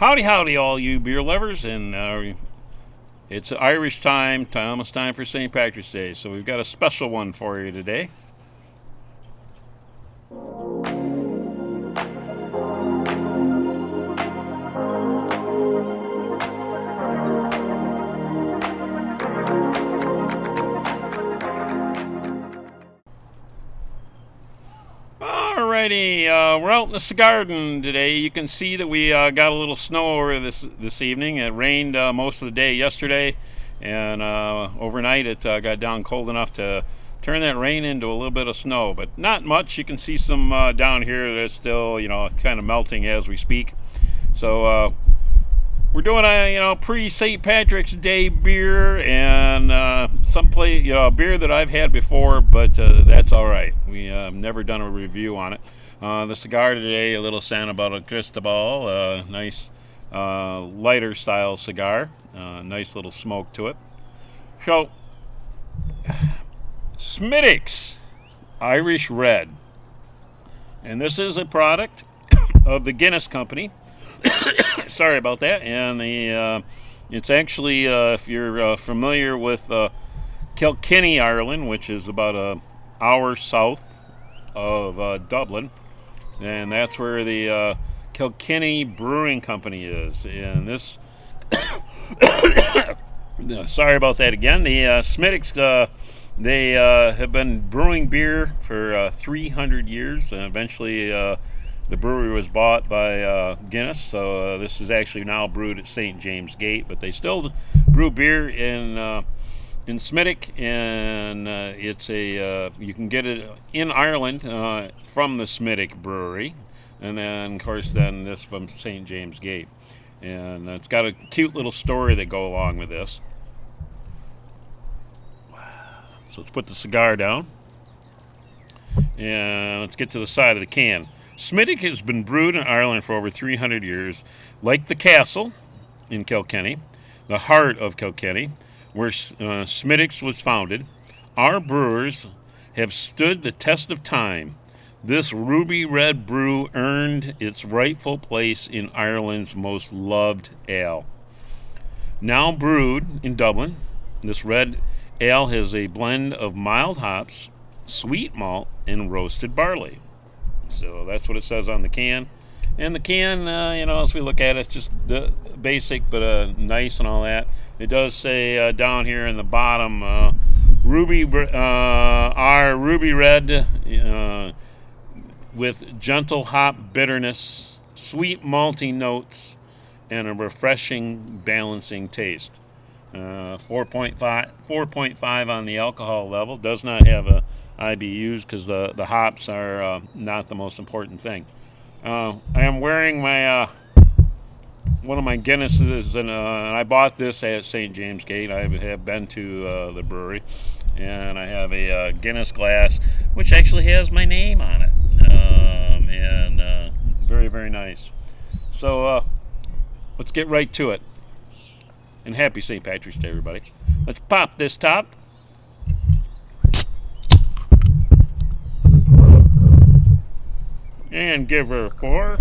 Howdy, all you beer lovers, and it's Irish time, almost time for St. Patrick's Day, so we've got a special one for you today. Alrighty, we're out in the garden today. You can see that we got a little snow over this evening. It rained most of the day yesterday, and overnight it got down cold enough to turn that rain into a little bit of snow, but not much. You can see some down here that's still, kind of melting as we speak. So we're doing a pre-St. Patrick's Day beer, and a beer that I've had before, but that's all right. We have never done a review on it. The cigar today, a little Snowbelt Cristobal, nice lighter style cigar, nice little smoke to it. So, Smithwick's Irish Red, and this is a product of the Guinness Company. Sorry about that. And it's actually, if you're familiar with Kilkenny, Ireland, which is about an hour south of Dublin, and that's where the Kilkenny Brewing Company is. And this, sorry about that again. The Smithwick's, they have been brewing beer for 300 years, and eventually the brewery was bought by Guinness, so this is actually now brewed at St. James Gate, but they still brew beer in Smithwick, and it's you can get it in Ireland from the Smithwick Brewery, and then, of course, this from St. James Gate. And it's got a cute little story that go along with this. So let's put the cigar down, and let's get to the side of the can. Smithwick has been brewed in Ireland for over 300 years. Like the castle in Kilkenny, the heart of Kilkenny, where Smithwick's was founded, our brewers have stood the test of time. This ruby red brew earned its rightful place in Ireland's most loved ale. Now brewed in Dublin, this red ale has a blend of mild hops, sweet malt, and roasted barley. So that's what it says on the can. And the can, as we look at it, it's just the basic, but nice and all that. It does say down here in the bottom, our ruby red with gentle hop bitterness, sweet malty notes, and a refreshing balancing taste. 4.5 on the alcohol level. Does not have a IBUs because the hops are not the most important thing. I am wearing my one of my Guinnesses, and I bought this at St. James Gate. I have been to the brewery, and I have a Guinness glass which actually has my name on it, and very, very nice. So let's get right to it. And happy St. Patrick's Day, everybody. Let's pop this top. And give her a pour.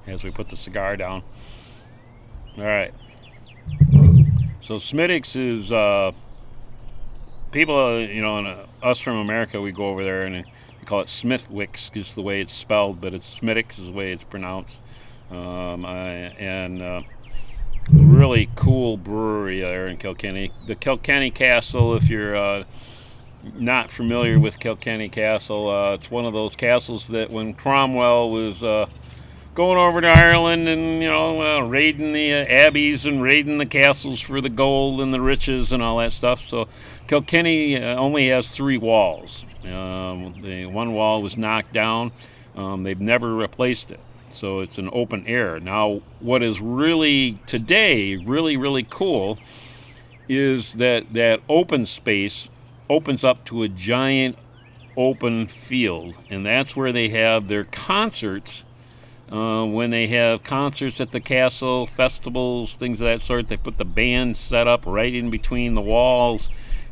As we put the cigar down. All right. So Smithwick's is people, us from America, we go over there and we call it Smithwick's, is the way it's spelled, but it's Smithwick's is the way it's pronounced. Really cool brewery there in Kilkenny. The Kilkenny Castle, if you're not familiar with Kilkenny Castle, it's one of those castles that when Cromwell was going over to Ireland and, raiding the abbeys and raiding the castles for the gold and the riches and all that stuff. So Kilkenny only has 3 walls. The one wall was knocked down. They've never replaced it. So it's an open air. Now, what is really today really, really cool is that open space opens up to a giant open field, and that's where they have their concerts. When they have concerts at the castle, festivals, things of that sort, they put the band set up right in between the walls,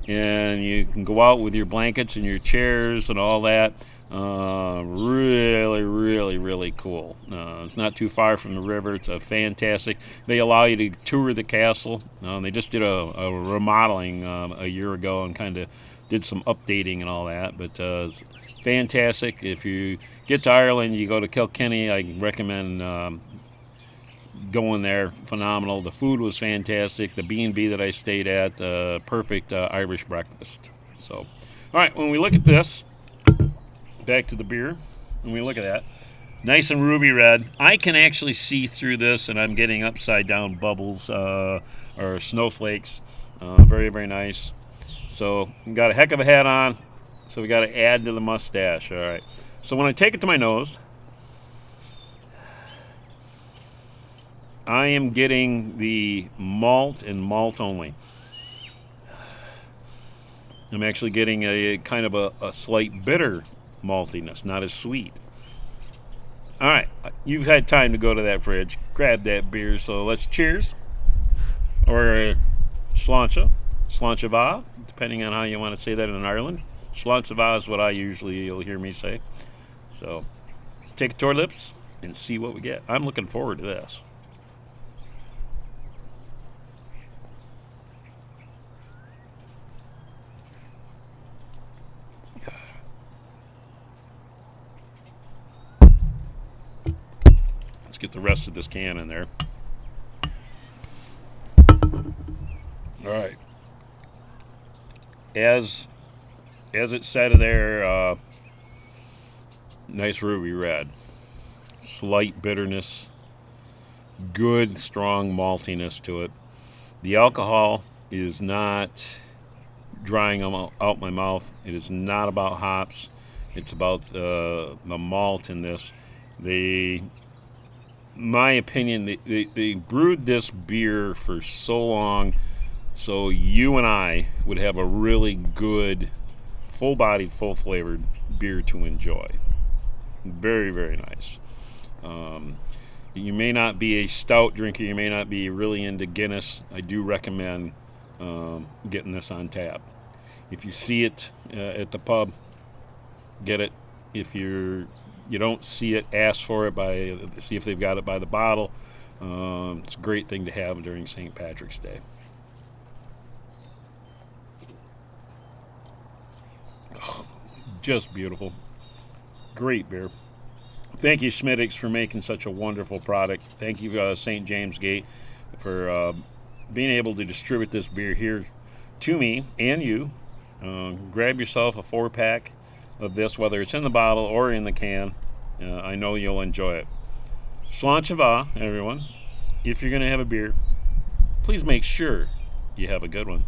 and you can go out with your blankets and your chairs and all that. Really, really, really cool. It's not too far from the river. It's a fantastic. They allow you to tour the castle. They just did a remodeling a year ago and kind of did some updating and all that, but it's fantastic. If you get to Ireland, you go to Kilkenny. I recommend going there. Phenomenal. The food was fantastic. The B&B that I stayed at, perfect Irish breakfast. So, all right, when we look at this, back to the beer, when we look at that, nice and ruby red. I can actually see through this, and I'm getting upside down bubbles or snowflakes. Very, very nice. So we got a heck of a hat on, so we got to add to the mustache. All right. So when I take it to my nose, I am getting the malt and malt only. I'm actually getting a kind of a slight bitter maltiness, not as sweet. All right. You've had time to go to that fridge, grab that beer, so let's cheers. Or Sláinte, depending on how you want to say that in Ireland. Sláinte is what you'll hear me say. So let's take it to our lips and see what we get. I'm looking forward to this. Let's get the rest of this can in there. All right. As it said there, nice ruby red, slight bitterness, good strong maltiness to it. The alcohol is not drying out my mouth. It is not about hops. It's about the malt in this. My opinion, they brewed this beer for so long, so you and I would have a really good, full-bodied, full-flavored beer to enjoy. Very, very nice. You may not be a stout drinker. You may not be really into Guinness. I do recommend getting this on tap. If you see it at the pub, get it. If you don't see it, ask for it. See if they've got it by the bottle. It's a great thing to have during St. Patrick's Day. Oh, just beautiful. Great beer. Thank you, Smithwick, for making such a wonderful product. Thank you, St. James Gate, for being able to distribute this beer here to me and you. Grab yourself a 4-pack of this, whether it's in the bottle or in the can. I know you'll enjoy it. Sláinte, everyone. If you're going to have a beer, please make sure you have a good one.